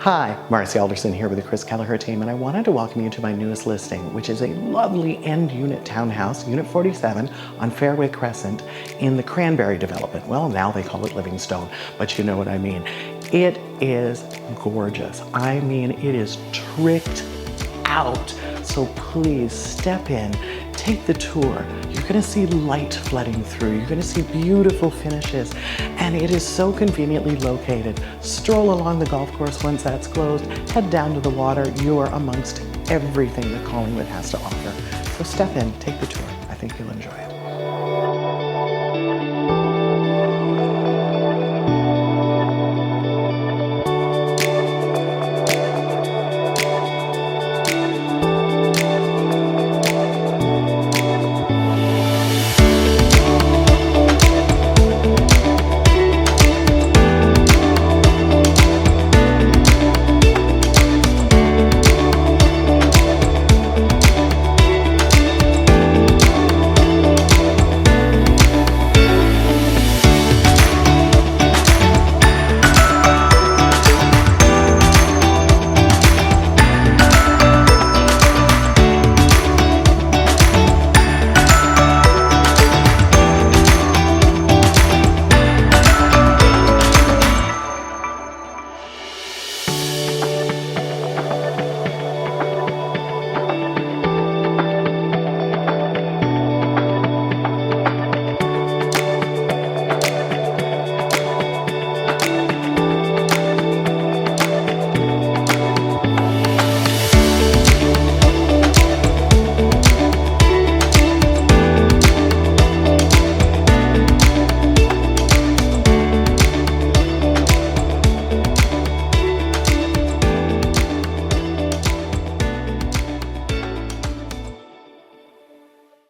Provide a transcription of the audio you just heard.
Hi, Marcy Alderson here with the Keleher team, and I wanted to welcome you to my newest listing, which is a lovely end unit townhouse, Unit 47 on Fairway, Crescent in the Cranberry development. Well, now they call it Livingstone, but you know what I mean. It is gorgeous. I mean, it is tricked out. So please step in, take the tour. You're gonna see light flooding through. You're gonna see beautiful finishes. And it is so conveniently located. Stroll along the golf course once that's closed, head down to the water. You are amongst everything that Collingwood has to offer. So step in, take the tour. I think you'll enjoy it.